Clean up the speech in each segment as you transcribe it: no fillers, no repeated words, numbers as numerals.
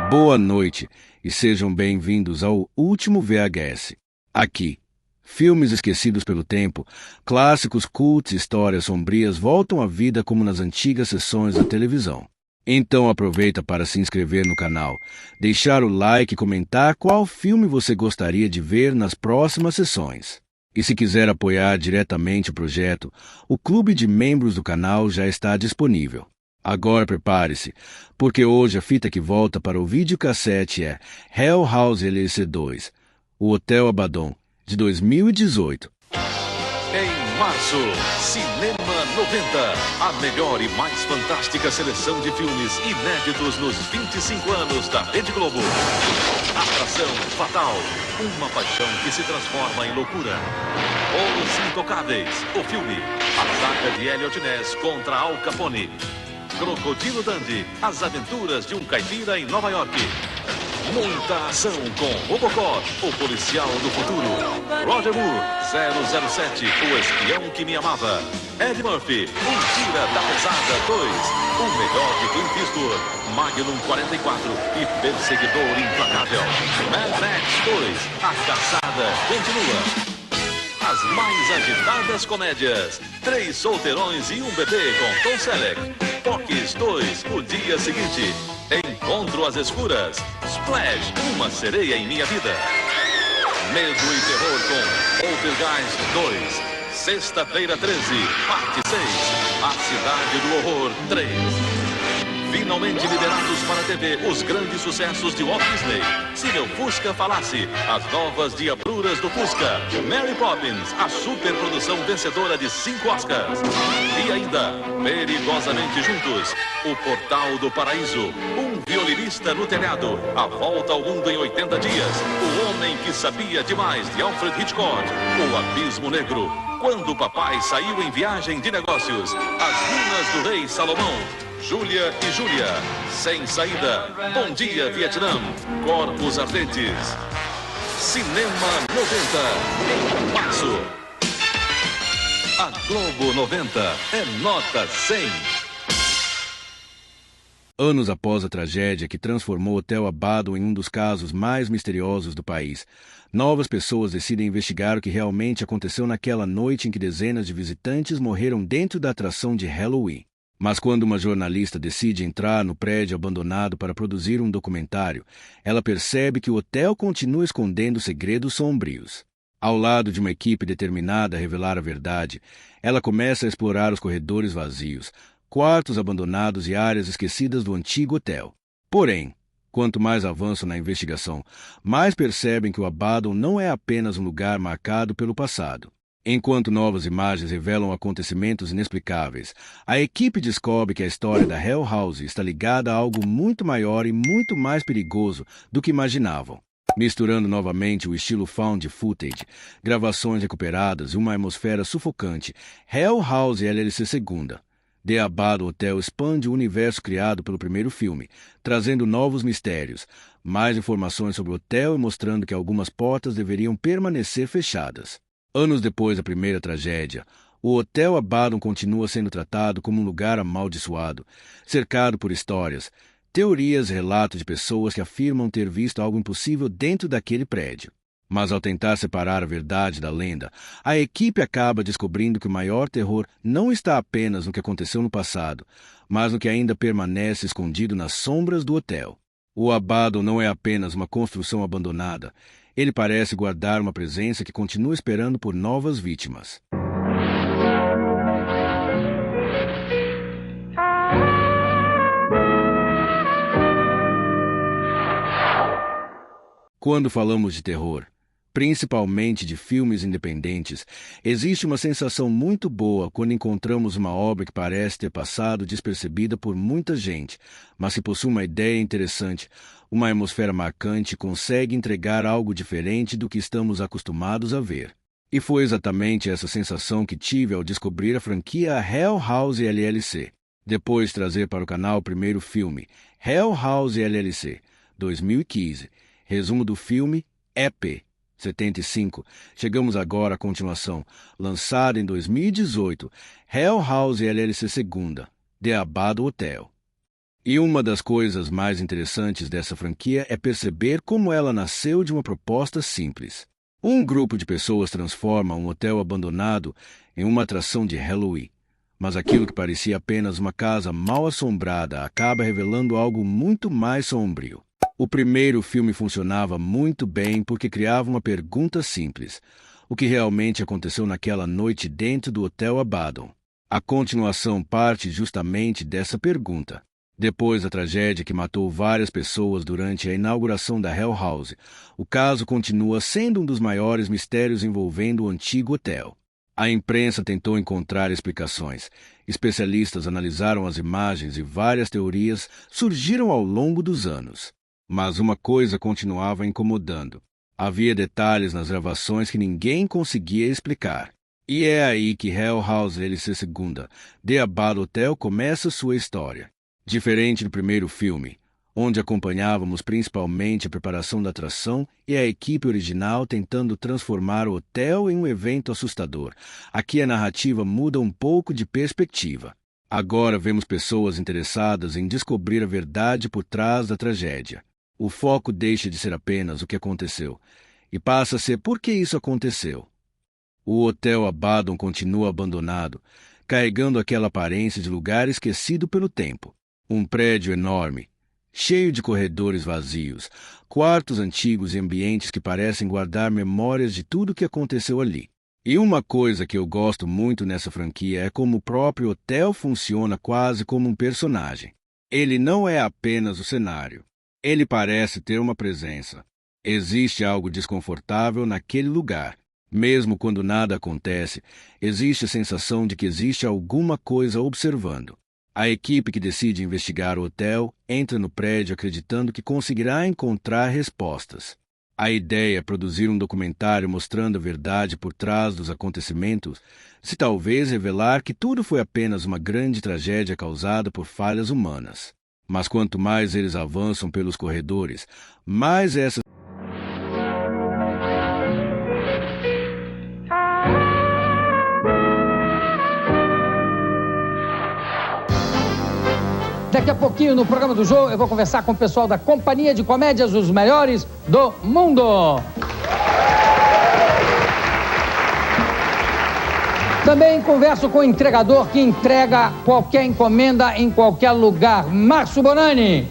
Boa noite e sejam bem-vindos ao último VHS. Aqui, filmes esquecidos pelo tempo, clássicos cultos e histórias sombrias voltam à vida como nas antigas sessões da televisão. Então aproveita para se inscrever no canal, deixar o like e comentar qual filme você gostaria de ver nas próximas sessões. E se quiser apoiar diretamente o projeto, o clube de membros do canal já está disponível. Agora prepare-se, porque hoje a fita que volta para o videocassete é Hell House LLC 2, O Hotel Abaddon, de 2018. Em março, Cinema 90, a melhor e mais fantástica seleção de filmes inéditos nos 25 anos da Rede Globo. Atração fatal, uma paixão que se transforma em loucura. Os Intocáveis, o filme, a saga de Elliot Ness contra Al Capone. Crocodilo Dundee, as aventuras de um caipira em Nova York. Muita ação com Robocop, o policial do futuro. Roger Moore, 007, o espião que me amava. Ed Murphy, Um Tira da Pesada 2, o melhor de Clint Eastwood. Magnum 44 e Perseguidor Implacável. Mad Max 2, a caçada continua. As mais agitadas comédias. 3 solteirões e um bebê com Tom Selleck. Fox 2, o dia seguinte. Encontro às escuras. Splash, uma sereia em minha vida. Medo e terror com Poltergeist 2. Sexta-feira 13, parte 6. A Cidade do Horror 3. Finalmente liberados para a TV, os grandes sucessos de Walt Disney. Se Meu Fusca Falasse, as novas diabruras do Fusca. Mary Poppins, a superprodução vencedora de 5 Oscars. E ainda, Perigosamente Juntos, O Portal do Paraíso, Um Violinista no Telhado, A Volta ao Mundo em 80 Dias, O Homem que Sabia Demais, de Alfred Hitchcock, O Abismo Negro, Quando o Papai Saiu em Viagem de Negócios, As Minas do Rei Salomão, Júlia e Júlia, Sem Saída, Bom Dia Vietnã, Corpos Ardentes. Cinema 90, em março. A Globo 90 é nota 100. Anos após a tragédia que transformou o Hotel Abaddon em um dos casos mais misteriosos do país, novas pessoas decidem investigar o que realmente aconteceu naquela noite em que dezenas de visitantes morreram dentro da atração de Halloween. Mas quando uma jornalista decide entrar no prédio abandonado para produzir um documentário, ela percebe que o hotel continua escondendo segredos sombrios. Ao lado de uma equipe determinada a revelar a verdade, ela começa a explorar os corredores vazios, quartos abandonados e áreas esquecidas do antigo hotel. Porém, quanto mais avançam na investigação, mais percebem que o Abaddon não é apenas um lugar marcado pelo passado. Enquanto novas imagens revelam acontecimentos inexplicáveis, a equipe descobre que a história da Hell House está ligada a algo muito maior e muito mais perigoso do que imaginavam. Misturando novamente o estilo found footage, gravações recuperadas e uma atmosfera sufocante, Hell House LLC 2, The Abaddon Hotel expande o universo criado pelo primeiro filme, trazendo novos mistérios, mais informações sobre o hotel e mostrando que algumas portas deveriam permanecer fechadas. Anos depois da primeira tragédia, o Hotel Abaddon continua sendo tratado como um lugar amaldiçoado, cercado por histórias, teorias e relatos de pessoas que afirmam ter visto algo impossível dentro daquele prédio. Mas ao tentar separar a verdade da lenda, a equipe acaba descobrindo que o maior terror não está apenas no que aconteceu no passado, mas no que ainda permanece escondido nas sombras do hotel. O Abaddon não é apenas uma construção abandonada. Ele parece guardar uma presença que continua esperando por novas vítimas. Quando falamos de terror, principalmente de filmes independentes, existe uma sensação muito boa quando encontramos uma obra que parece ter passado despercebida por muita gente, mas que possui uma ideia interessante, uma atmosfera marcante e consegue entregar algo diferente do que estamos acostumados a ver. E foi exatamente essa sensação que tive ao descobrir a franquia Hell House LLC. Depois de trazer para o canal o primeiro filme, Hell House LLC, 2015, resumo do filme EP 75, chegamos agora à continuação, lançada em 2018, Hell House LLC 2, The Abaddon Hotel. E uma das coisas mais interessantes dessa franquia é perceber como ela nasceu de uma proposta simples. Um grupo de pessoas transforma um hotel abandonado em uma atração de Halloween. Mas aquilo que parecia apenas uma casa mal assombrada acaba revelando algo muito mais sombrio. O primeiro filme funcionava muito bem porque criava uma pergunta simples: o que realmente aconteceu naquela noite dentro do Hotel Abaddon? A continuação parte justamente dessa pergunta. Depois da tragédia que matou várias pessoas durante a inauguração da Hell House, o caso continua sendo um dos maiores mistérios envolvendo o antigo hotel. A imprensa tentou encontrar explicações, especialistas analisaram as imagens e várias teorias surgiram ao longo dos anos. Mas uma coisa continuava incomodando. Havia detalhes nas gravações que ninguém conseguia explicar. E é aí que Hell House LC II, The Abaddon Hotel, começa sua história. Diferente do primeiro filme, onde acompanhávamos principalmente a preparação da atração e a equipe original tentando transformar o hotel em um evento assustador, aqui a narrativa muda um pouco de perspectiva. Agora vemos pessoas interessadas em descobrir a verdade por trás da tragédia. O foco deixa de ser apenas o que aconteceu e passa a ser por que isso aconteceu. O Hotel Abaddon continua abandonado, carregando aquela aparência de lugar esquecido pelo tempo. Um prédio enorme, cheio de corredores vazios, quartos antigos e ambientes que parecem guardar memórias de tudo o que aconteceu ali. E uma coisa que eu gosto muito nessa franquia é como o próprio hotel funciona quase como um personagem. Ele não é apenas o cenário. Ele parece ter uma presença. Existe algo desconfortável naquele lugar. Mesmo quando nada acontece, existe a sensação de que existe alguma coisa observando. A equipe que decide investigar o hotel entra no prédio acreditando que conseguirá encontrar respostas. A ideia é produzir um documentário mostrando a verdade por trás dos acontecimentos, se talvez revelar que tudo foi apenas uma grande tragédia causada por falhas humanas. Mas quanto mais eles avançam pelos corredores, mais essa Daqui a pouquinho, no programa do Jô, eu vou conversar com o pessoal da Companhia de Comédias Os Melhores do Mundo. Também converso com o entregador que entrega qualquer encomenda em qualquer lugar, Márcio Bonanni.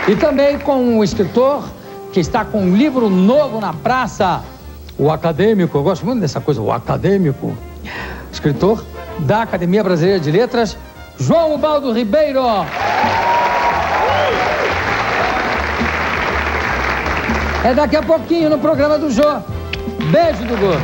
E também com o escritor que está com um livro novo na praça, o acadêmico, eu gosto muito dessa coisa, o acadêmico. Escritor da Academia Brasileira de Letras, João Ubaldo Ribeiro. É daqui a pouquinho no programa do Jô. Beijo, Dudu.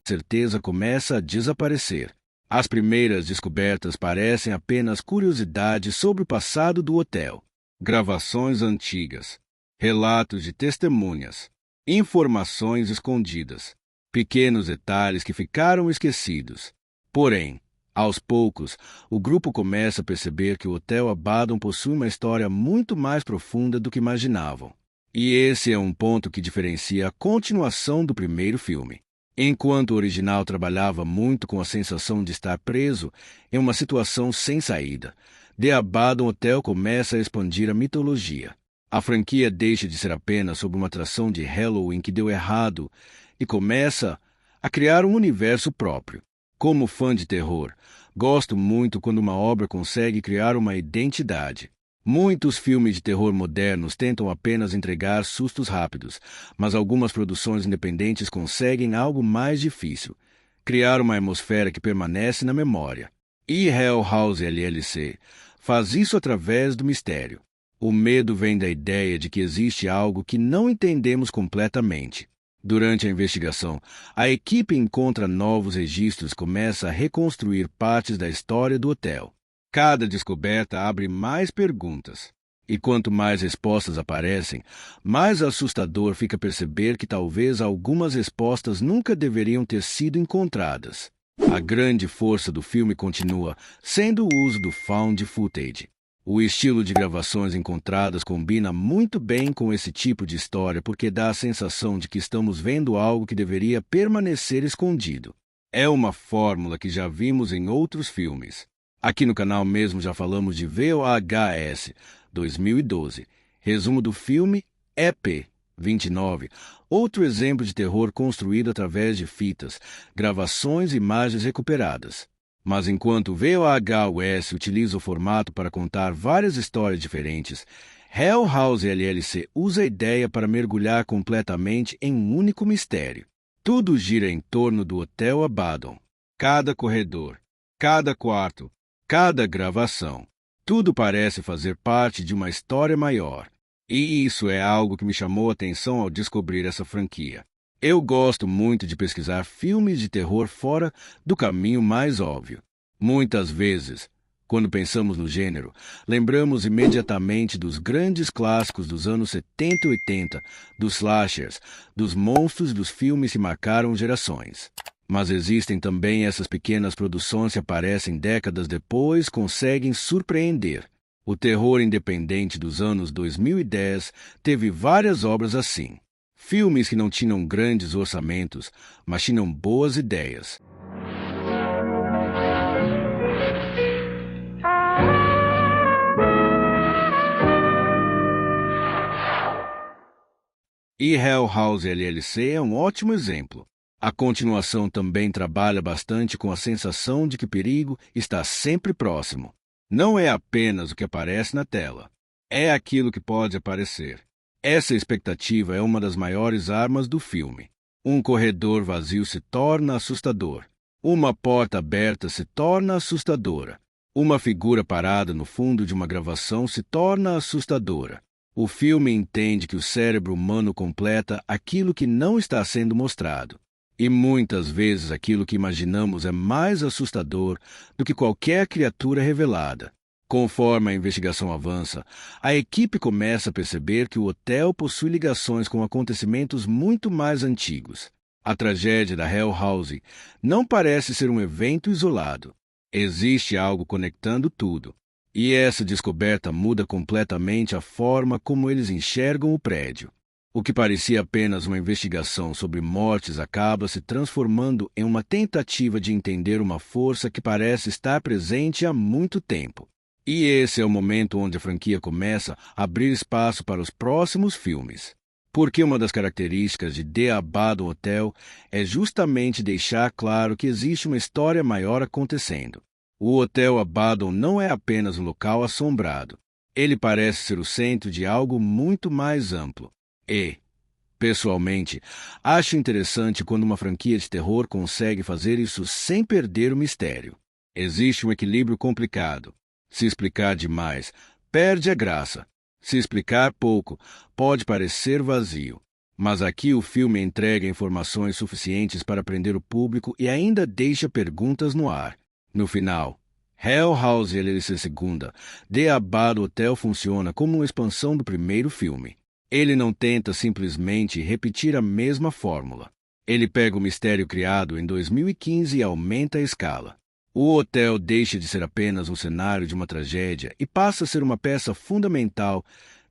certeza começa a desaparecer. As primeiras descobertas parecem apenas curiosidades sobre o passado do hotel. Gravações antigas, relatos de testemunhas, informações escondidas, pequenos detalhes que ficaram esquecidos. Porém, aos poucos, o grupo começa a perceber que o Hotel Abaddon possui uma história muito mais profunda do que imaginavam. E esse é um ponto que diferencia a continuação do primeiro filme. Enquanto o original trabalhava muito com a sensação de estar preso em uma situação sem saída, The Abaddon Hotel começa a expandir a mitologia. A franquia deixa de ser apenas sobre uma atração de Halloween que deu errado e começa a criar um universo próprio. Como fã de terror, gosto muito quando uma obra consegue criar uma identidade. Muitos filmes de terror modernos tentam apenas entregar sustos rápidos, mas algumas produções independentes conseguem algo mais difícil: criar uma atmosfera que permanece na memória. E Hell House LLC faz isso através do mistério. O medo vem da ideia de que existe algo que não entendemos completamente. Durante a investigação, a equipe encontra novos registros e começa a reconstruir partes da história do hotel. Cada descoberta abre mais perguntas. E quanto mais respostas aparecem, mais assustador fica perceber que talvez algumas respostas nunca deveriam ter sido encontradas. A grande força do filme continua sendo o uso do found footage. O estilo de gravações encontradas combina muito bem com esse tipo de história porque dá a sensação de que estamos vendo algo que deveria permanecer escondido. É uma fórmula que já vimos em outros filmes. Aqui no canal mesmo já falamos de VHS 2012. Resumo do filme EP 29. Outro exemplo de terror construído através de fitas, gravações e imagens recuperadas. Mas enquanto VHS utiliza o formato para contar várias histórias diferentes, Hell House LLC usa a ideia para mergulhar completamente em um único mistério. Tudo gira em torno do Hotel Abaddon. Cada corredor, cada quarto, cada gravação. Tudo parece fazer parte de uma história maior. E isso é algo que me chamou a atenção ao descobrir essa franquia. Eu gosto muito de pesquisar filmes de terror fora do caminho mais óbvio. Muitas vezes, quando pensamos no gênero, lembramos imediatamente dos grandes clássicos dos anos 70 e 80, dos slashers, dos monstros dos filmes que marcaram gerações. Mas existem também essas pequenas produções que aparecem décadas depois, conseguem surpreender. O terror independente dos anos 2010 teve várias obras assim. Filmes que não tinham grandes orçamentos, mas tinham boas ideias. E Hell House LLC é um ótimo exemplo. A continuação também trabalha bastante com a sensação de que o perigo está sempre próximo. Não é apenas o que aparece na tela, é aquilo que pode aparecer. Essa expectativa é uma das maiores armas do filme. Um corredor vazio se torna assustador. Uma porta aberta se torna assustadora. Uma figura parada no fundo de uma gravação se torna assustadora. O filme entende que o cérebro humano completa aquilo que não está sendo mostrado. E muitas vezes aquilo que imaginamos é mais assustador do que qualquer criatura revelada. Conforme a investigação avança, a equipe começa a perceber que o hotel possui ligações com acontecimentos muito mais antigos. A tragédia da Hell House não parece ser um evento isolado. Existe algo conectando tudo. E essa descoberta muda completamente a forma como eles enxergam o prédio. O que parecia apenas uma investigação sobre mortes acaba se transformando em uma tentativa de entender uma força que parece estar presente há muito tempo. E esse é o momento onde a franquia começa a abrir espaço para os próximos filmes. Porque uma das características de The Abaddon Hotel é justamente deixar claro que existe uma história maior acontecendo. O Hotel Abaddon não é apenas um local assombrado. Ele parece ser o centro de algo muito mais amplo. E, pessoalmente, acho interessante quando uma franquia de terror consegue fazer isso sem perder o mistério. Existe um equilíbrio complicado. Se explicar demais, perde a graça. Se explicar pouco, pode parecer vazio. Mas aqui o filme entrega informações suficientes para prender o público e ainda deixa perguntas no ar. No final, Hell House LLC 2, The Abaddon Hotel funciona como uma expansão do primeiro filme. Ele não tenta simplesmente repetir a mesma fórmula. Ele pega o mistério criado em 2015 e aumenta a escala. O hotel deixa de ser apenas um cenário de uma tragédia e passa a ser uma peça fundamental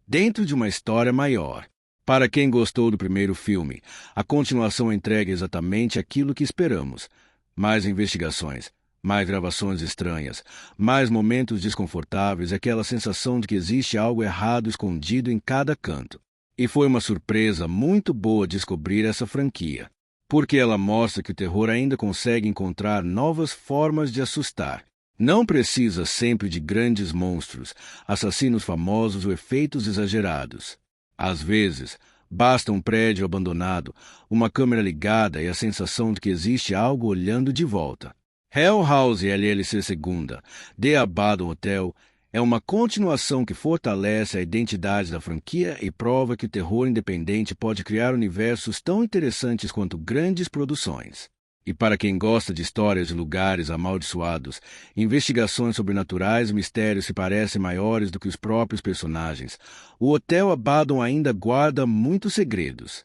dentro de uma história maior. Para quem gostou do primeiro filme, a continuação entrega exatamente aquilo que esperamos. Mais investigações, mais gravações estranhas, mais momentos desconfortáveis e aquela sensação de que existe algo errado escondido em cada canto. E foi uma surpresa muito boa descobrir essa franquia, porque ela mostra que o terror ainda consegue encontrar novas formas de assustar. Não precisa sempre de grandes monstros, assassinos famosos ou efeitos exagerados. Às vezes, basta um prédio abandonado, uma câmera ligada e a sensação de que existe algo olhando de volta. Hell House LLC 2, The Abaddon Hotel, é uma continuação que fortalece a identidade da franquia e prova que o terror independente pode criar universos tão interessantes quanto grandes produções. E para quem gosta de histórias de lugares amaldiçoados, investigações sobrenaturais e mistérios que parecem maiores do que os próprios personagens, o Hotel Abaddon ainda guarda muitos segredos.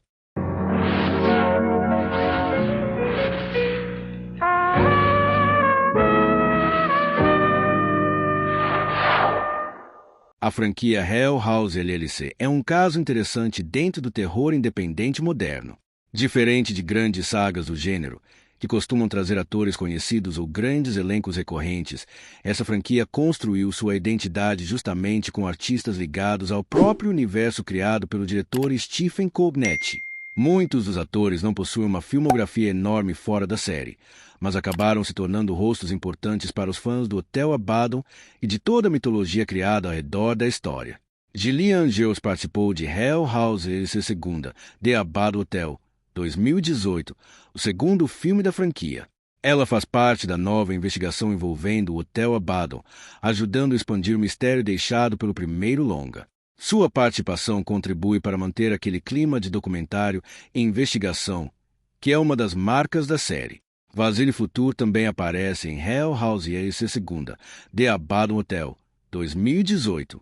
A franquia Hell House LLC é um caso interessante dentro do terror independente moderno. Diferente de grandes sagas do gênero, que costumam trazer atores conhecidos ou grandes elencos recorrentes, essa franquia construiu sua identidade justamente com artistas ligados ao próprio universo criado pelo diretor Stephen Cognetti. Muitos dos atores não possuem uma filmografia enorme fora da série, mas acabaram se tornando rostos importantes para os fãs do Hotel Abaddon e de toda a mitologia criada ao redor da história. Gillian Anderson participou de Hell House II, The Abaddon Hotel, 2018, o segundo filme da franquia. Ela faz parte da nova investigação envolvendo o Hotel Abaddon, ajudando a expandir o mistério deixado pelo primeiro longa. Sua participação contribui para manter aquele clima de documentário e investigação, que é uma das marcas da série. Vasily Futur também aparece em Hell House II, The Abaddon Hotel, 2018.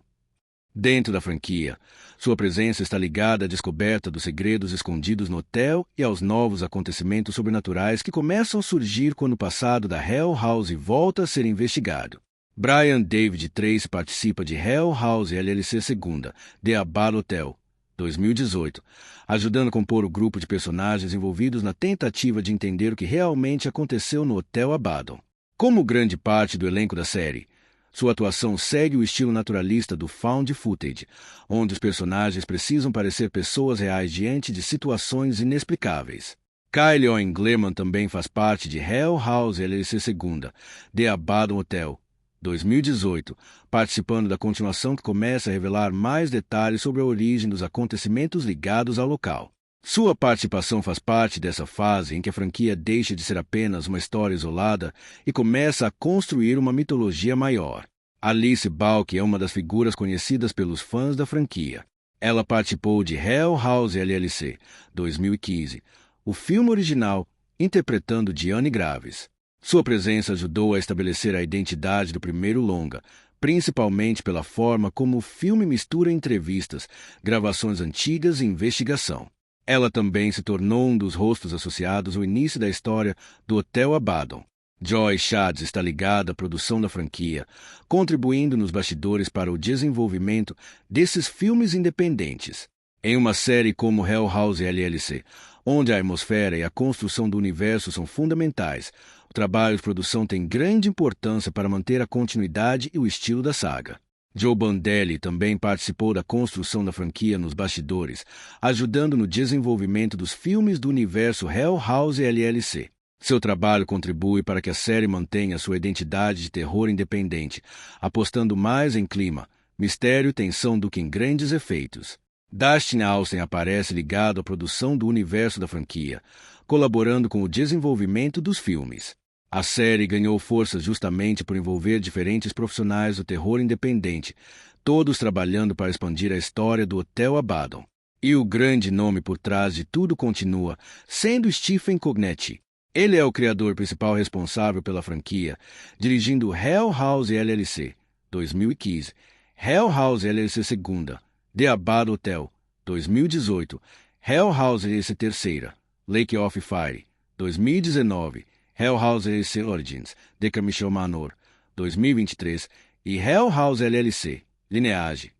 Dentro da franquia, sua presença está ligada à descoberta dos segredos escondidos no hotel e aos novos acontecimentos sobrenaturais que começam a surgir quando o passado da Hell House volta a ser investigado. Brian David Tracy participa de Hell House LLC II, The Abaddon Hotel, 2018, ajudando a compor o grupo de personagens envolvidos na tentativa de entender o que realmente aconteceu no Hotel Abaddon. Como grande parte do elenco da série, sua atuação segue o estilo naturalista do found footage, onde os personagens precisam parecer pessoas reais diante de situações inexplicáveis. Kylie Owen Gleeman também faz parte de Hell House LLC II, The Abaddon Hotel, 2018, participando da continuação que começa a revelar mais detalhes sobre a origem dos acontecimentos ligados ao local. Sua participação faz parte dessa fase em que a franquia deixa de ser apenas uma história isolada e começa a construir uma mitologia maior. Alice Balk é uma das figuras conhecidas pelos fãs da franquia. Ela participou de Hell House LLC, 2015, o filme original, interpretando Diane Graves. Sua presença ajudou a estabelecer a identidade do primeiro longa, principalmente pela forma como o filme mistura entrevistas, gravações antigas e investigação. Ela também se tornou um dos rostos associados ao início da história do Hotel Abaddon. Joy Shads está ligada à produção da franquia, contribuindo nos bastidores para o desenvolvimento desses filmes independentes. Em uma série como Hell House LLC, onde a atmosfera e a construção do universo são fundamentais, o trabalho de produção tem grande importância para manter a continuidade e o estilo da saga. Joe Bandelli também participou da construção da franquia nos bastidores, ajudando no desenvolvimento dos filmes do universo Hell House LLC. Seu trabalho contribui para que a série mantenha sua identidade de terror independente, apostando mais em clima, mistério e tensão do que em grandes efeitos. Dustin Austin aparece ligado à produção do universo da franquia, colaborando com o desenvolvimento dos filmes. A série ganhou força justamente por envolver diferentes profissionais do terror independente, todos trabalhando para expandir a história do Hotel Abaddon. E o grande nome por trás de tudo continua sendo Stephen Cognetti. Ele é o criador principal responsável pela franquia, dirigindo Hell House LLC, 2015, Hell House LLC II, The Abaddon Hotel, 2018, Hell House LLC III, Lake of Fire, 2019, Hell House LLC Origins, The Carmichael Manor, 2023 e Hell House LLC, Lineage,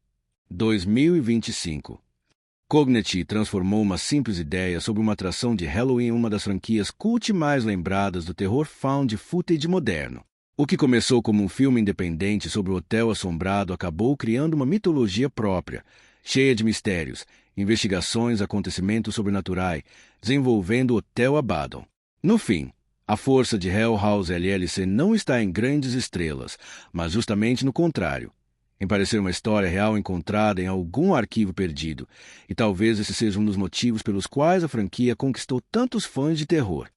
2025. Cognetti transformou uma simples ideia sobre uma atração de Halloween em uma das franquias cult mais lembradas do terror found footage moderno. O que começou como um filme independente sobre o hotel assombrado acabou criando uma mitologia própria, cheia de mistérios, investigações e acontecimentos sobrenaturais, desenvolvendo o Hotel Abaddon. No fim, a força de Hell House LLC não está em grandes estrelas, mas justamente no contrário, em parecer uma história real encontrada em algum arquivo perdido, e talvez esse seja um dos motivos pelos quais a franquia conquistou tantos fãs de terror.